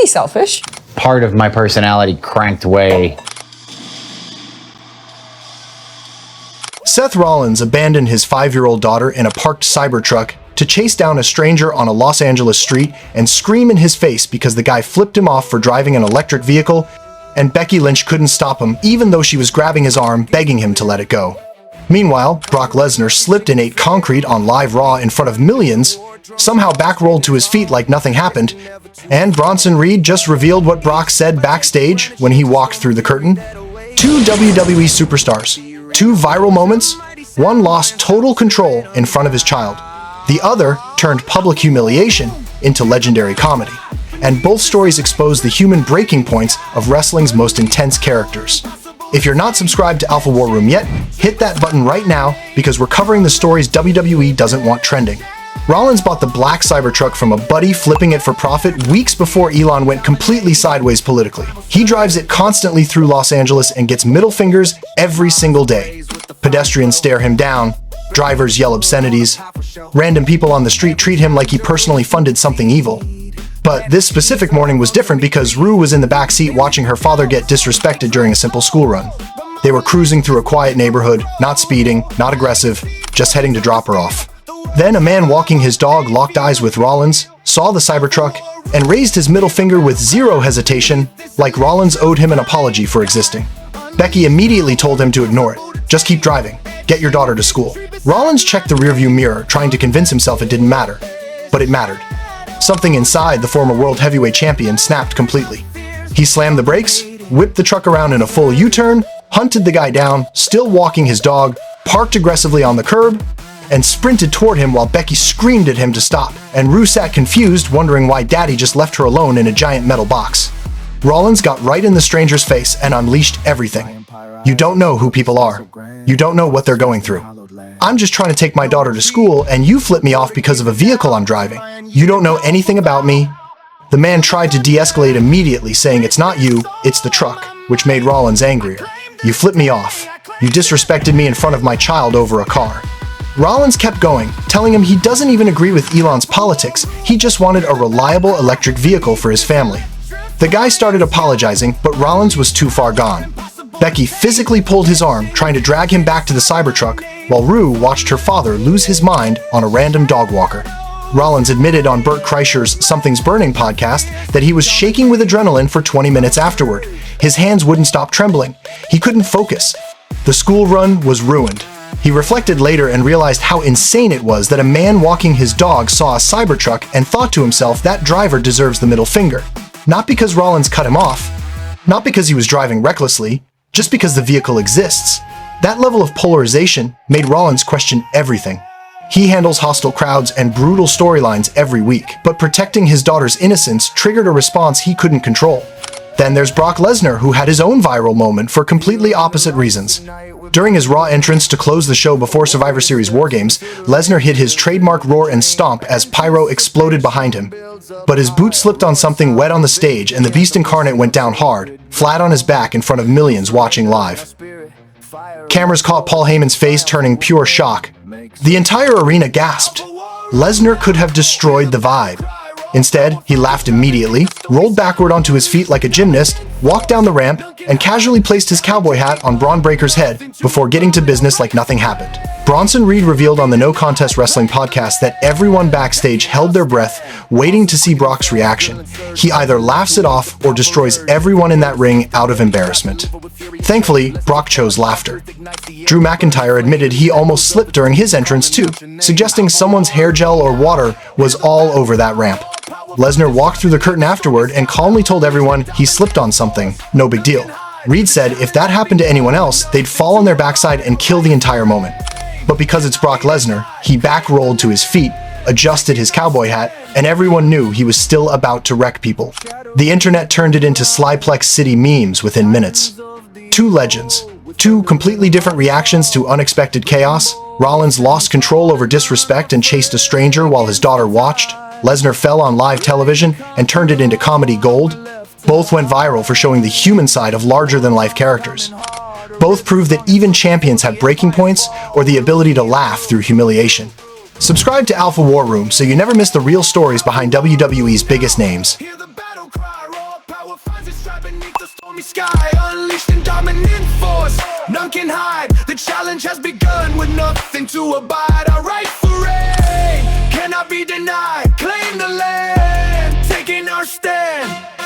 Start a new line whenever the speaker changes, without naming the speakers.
selfish.
Part of my personality cranked way.
Seth Rollins abandoned his 5-year-old daughter in a parked Cybertruck to chase down a stranger on a Los Angeles street and scream in his face because the guy flipped him off for driving an electric vehicle, and Becky Lynch couldn't stop him even though she was grabbing his arm, begging him to let it go. Meanwhile, Brock Lesnar slipped and ate concrete on live Raw in front of millions, somehow back-rolled to his feet like nothing happened, and Bronson Reed just revealed what Brock said backstage when he walked through the curtain. 2 WWE superstars, 2 viral moments, one lost total control in front of his child. The other turned public humiliation into legendary comedy. And both stories expose the human breaking points of wrestling's most intense characters. If you're not subscribed to Alpha War Room yet, hit that button right now because we're covering the stories WWE doesn't want trending. Rollins bought the black Cybertruck from a buddy flipping it for profit weeks before Elon went completely sideways politically. He drives it constantly through Los Angeles and gets middle fingers every single day. Pedestrians stare him down, drivers yell obscenities, random people on the street treat him like he personally funded something evil. But this specific morning was different because Rue was in the back seat watching her father get disrespected during a simple school run. They were cruising through a quiet neighborhood, not speeding, not aggressive, just heading to drop her off. Then a man walking his dog locked eyes with Rollins, saw the Cybertruck, and raised his middle finger with zero hesitation, like Rollins owed him an apology for existing. Becky immediately told him to ignore it. Just keep driving. Get your daughter to school. Rollins checked the rearview mirror, trying to convince himself it didn't matter. But it mattered. Something inside the former world heavyweight champion snapped completely. He slammed the brakes, whipped the truck around in a full U-turn, hunted the guy down, still walking his dog, parked aggressively on the curb, and sprinted toward him while Becky screamed at him to stop, and Rue sat confused, wondering why Daddy just left her alone in a giant metal box. Rollins got right in the stranger's face and unleashed everything. You don't know who people are. You don't know what they're going through. I'm just trying to take my daughter to school and you flip me off because of a vehicle I'm driving. You don't know anything about me. The man tried to de-escalate immediately, saying it's not you, it's the truck, which made Rollins angrier. You flipped me off. You disrespected me in front of my child over a car. Rollins kept going, telling him he doesn't even agree with Elon's politics, he just wanted a reliable electric vehicle for his family. The guy started apologizing, but Rollins was too far gone. Becky physically pulled his arm, trying to drag him back to the Cybertruck, while Rue watched her father lose his mind on a random dog walker. Rollins admitted on Bert Kreischer's Something's Burning podcast that he was shaking with adrenaline for 20 minutes afterward. His hands wouldn't stop trembling. He couldn't focus. The school run was ruined. He reflected later and realized how insane it was that a man walking his dog saw a Cybertruck and thought to himself that driver deserves the middle finger. Not because Rollins cut him off, not because he was driving recklessly, just because the vehicle exists. That level of polarization made Rollins question everything. He handles hostile crowds and brutal storylines every week, but protecting his daughter's innocence triggered a response he couldn't control. Then there's Brock Lesnar, who had his own viral moment for completely opposite reasons. During his Raw entrance to close the show before Survivor Series War Games, Lesnar hit his trademark roar and stomp as pyro exploded behind him. But his boot slipped on something wet on the stage and the Beast Incarnate went down hard, flat on his back in front of millions watching live. Cameras caught Paul Heyman's face turning pure shock. The entire arena gasped. Lesnar could have destroyed the vibe. Instead, he laughed immediately, rolled backward onto his feet like a gymnast, walked down the ramp, and casually placed his cowboy hat on Braun Breaker's head before getting to business like nothing happened. Bronson Reed revealed on the No Contest Wrestling podcast that everyone backstage held their breath, waiting to see Brock's reaction. He either laughs it off or destroys everyone in that ring out of embarrassment. Thankfully, Brock chose laughter. Drew McIntyre admitted he almost slipped during his entrance too, suggesting someone's hair gel or water was all over that ramp. Lesnar walked through the curtain afterward and calmly told everyone he slipped on something, no big deal. Reed said if that happened to anyone else, they'd fall on their backside and kill the entire moment. But because it's Brock Lesnar, he back-rolled to his feet, adjusted his cowboy hat, and everyone knew he was still about to wreck people. The internet turned it into Slyplex City memes within minutes. Two legends, two completely different reactions to unexpected chaos. Rollins lost control over disrespect and chased a stranger while his daughter watched. Lesnar fell on live television and turned it into comedy gold. Both went viral for showing the human side of larger-than-life characters. Both prove that even champions have breaking points or the ability to laugh through humiliation. Subscribe to Alpha War Room so you never miss the real stories behind WWE's biggest names.
Hear the battle cry, roll.
me sky, unleashed in dominant force. None can hide, the challenge has begun. With nothing to abide, our right for reign cannot be denied. Claim the land, taking our stand.